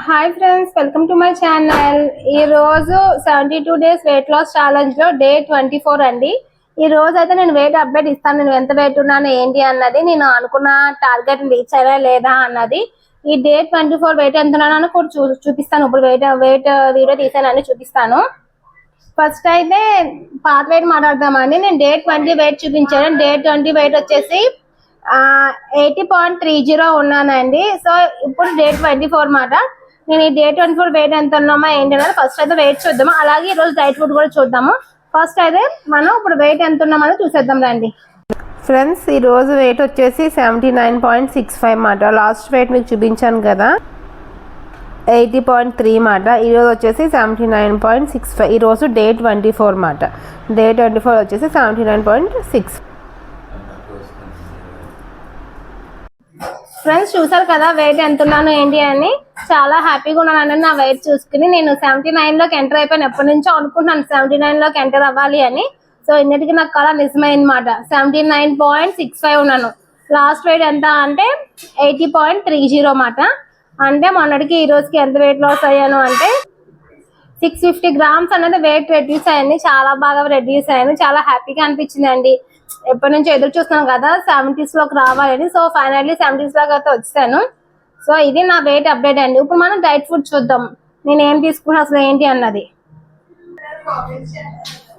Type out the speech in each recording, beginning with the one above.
Hi friends, welcome to my channel. ఈ రోజు 72 days weight loss challenge లో day 24 అండి. ఈ రోజు అయితే నేను వెయిట్ అప్డేట్ ఇస్తాను. నేను ఎంత వెయిట్ ఉన్నాను ఏంటి అన్నది, నేను అనుకున్న టార్గెట్ రీచ్ అయ్యా లేదా అన్నది. ఈ డే 24 వెయిట్ ఎంత ఉన్నానో కూడా చూపిస్తాను. ఇప్పుడు వెయిట్ వీడియో తీసానని చూపిస్తాను. ఫస్ట్ అయితే పాత వెయిట్ మాట్లాడదామండి. నేను డే 20 వెయిట్ చూపించాను. డే 20 వెయిట్ వచ్చేసి 80.30 ఉన్నానండి. సో ఇప్పుడు డే 24 మాట. నేను ఈ డే 24 వెయిట్ ఎంత ఉన్నామా ఏంటి అనేది ఫస్ట్ అయితే వెయిట్ చూద్దాము. అలాగే ఈరోజు డైట్ ఫుడ్ కూడా చూద్దాము. ఫస్ట్ అయితే మనం ఇప్పుడు వెయిట్ ఎంత ఉన్నామని చూసేద్దాం రండి. ఫ్రెండ్స్, ఈ రోజు వెయిట్ వచ్చేసి 79.65 మాట. లాస్ట్ వెయిట్ మీకు చూపించాను కదా, 80.3 మాట. ఈరోజు వచ్చేసి 79.65. ఈరోజు డే 24 మాట. డే 24 వచ్చేసి 79.6. ఫ్రెండ్స్, చూసారు కదా వెయిట్ ఎంత ఉన్నాను ఏంటి అని. చాలా హ్యాపీగా ఉన్నాను నా వెయిట్ చూసుకుని. నేను 79లోకి ఎంటర్ అయిపోయాను. ఎప్పటి నుంచో అనుకుంటున్నాను 79లోకి ఎంటర్ అవ్వాలి అని. సో ఇన్నిటికి నాకు కళ నిజమైందన్నమాట. 79.65 ఉన్నాను. లాస్ట్ వెయిట్ ఎంత అంటే 80.30 మాట. అంటే మొన్నటికి ఈ రోజుకి ఎంత వెయిట్ లాస్ అయ్యాను అంటే 650 గ్రామ్స్ అనేది వెయిట్ రెడ్యూస్ అయ్యింది. చాలా బాగా రెడ్యూస్ అయ్యాను. చాలా హ్యాపీగా అనిపించింది అండి. ఎప్పటి నుంచో ఎదురు చూస్తున్నాను కదా 70s లోకి రావాలని. సో ఫైనల్లీ 70s లోకి అయితే వచ్చాను. సో ఇది నా వెయిట్ అప్డేట్ అండి. ఇప్పుడు మనం డైట్ ఫుడ్ చూద్దాం, నేను ఏం తీసుకున్నా అసలు ఏంటి అన్నది.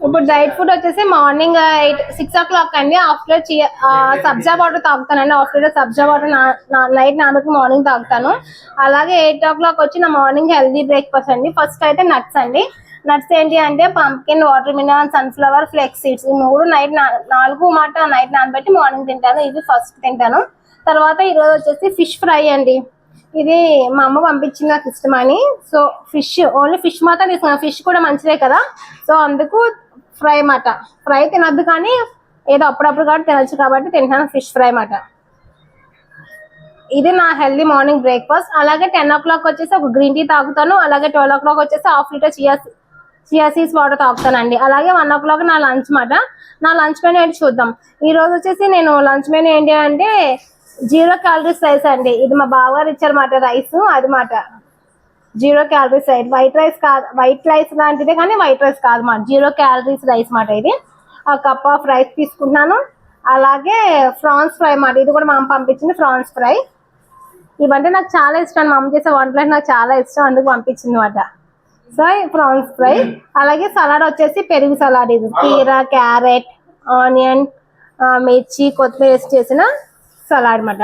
ఇప్పుడు డైట్ ఫుడ్ వచ్చేసి మార్నింగ్ 6 o'clock అండి. ఆఫ్టర్ సబ్జా వాటర్ తాగుతానండి. ఆఫ్టర్ సబ్జా వాటర్ నైట్ నానబెట్టి మార్నింగ్ తాగుతాను. అలాగే 8 o'clock వచ్చి నా మార్నింగ్ హెల్దీ బ్రేక్ఫాస్ట్ అండి. ఫస్ట్ అయితే నట్స్ అండి. నట్స్ ఏంటి అంటే pumpkin, water melon, sunflower, flex seeds. ఈ మూడు నైట్ 4 మాట నైట్ నానబెట్టి మార్నింగ్ తింటాను. ఇది ఫస్ట్ తింటాను. తర్వాత ఈరోజు వచ్చేసి ఫిష్ ఫ్రై అండి. ఇది మా అమ్మ పంపించింది నాకు ఇష్టమని. సో ఫిష్, ఓన్లీ ఫిష్ మాత్రం తీసుకున్నాను. ఫిష్ కూడా మంచిదే కదా, సో అందుకు ఫ్రై మాట. ఫ్రై తినద్దు కానీ ఏదో అప్పుడప్పుడు కూడా తినచ్చు కాబట్టి తింటాను ఫిష్ ఫ్రై మాట. ఇది నా హెల్దీ మార్నింగ్ బ్రేక్ఫాస్ట్. అలాగే 10 o'clock వచ్చేసి ఒక గ్రీన్ టీ తాగుతాను. అలాగే 12 o'clock వచ్చేసి ½ లీటర్ చియా సీడ్స్ వాటర్ తాగుతానండి. అలాగే 1 o'clock నా లంచ్ మాట. నా లంచ్ మెనూ ఏంటి చూద్దాం. ఈ రోజు వచ్చేసి నేను లంచ్ మెనూ ఏంటి అంటే 0 calories రైస్ అండి. ఇది మా బావగారు ఇచ్చారు మాట రైస్. అది మాట 0 calories రైస్. వైట్ రైస్ కాదు, వైట్ రైస్ లాంటిదే కానీ వైట్ రైస్ కాదు మాట. 0 calories రైస్ మాట. ఇది ఆ కప్ ఆఫ్ రైస్ తీసుకుంటున్నాను. అలాగే ఫ్రాన్స్ ఫ్రై మాట. ఇది కూడా మా అమ్మ పంపించింది ఫ్రాన్స్ ఫ్రై. ఇవంటే నాకు చాలా ఇష్టం. మా అమ్మ చేసే వంటలు నాకు చాలా ఇష్టం, అందుకు పంపించింది మాట. So French fry. అలాగే సలాడ్ వచ్చేసి పెరుగు సలాడ్. ఇది కీర, క్యారెట్, ఆనియన్, మిర్చి, కొత్తిమీర వేసి చేసిన సలాడ్ మాట.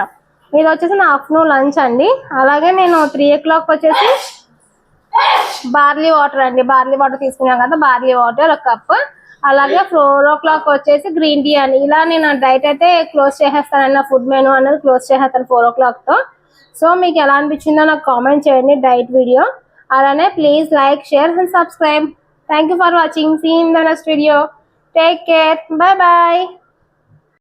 ఇది వచ్చేసి నా ఆఫ్టర్నూన్ లంచ్ అండి. అలాగే నేను 3 o'clock వచ్చేసి బార్లీ వాటర్ అండి. బార్లీ వాటర్ తీసుకున్నాను కదా, బార్లీ వాటర్ ఒక కప్. అలాగే 4 o'clock వచ్చేసి గ్రీన్ టీ అండి. ఇలా నేను డైట్ అయితే క్లోజ్ చేసేస్తానండి. నా ఫుడ్ మెనూ అనేది క్లోజ్ చేసేస్తాను 4 o'clockతో. సో మీకు ఎలా అనిపించిందో నాకు కామెంట్ చేయండి డైట్ వీడియో. అలానే please like, share and subscribe. Thank you for watching. See in the next video. Take care. Bye bye.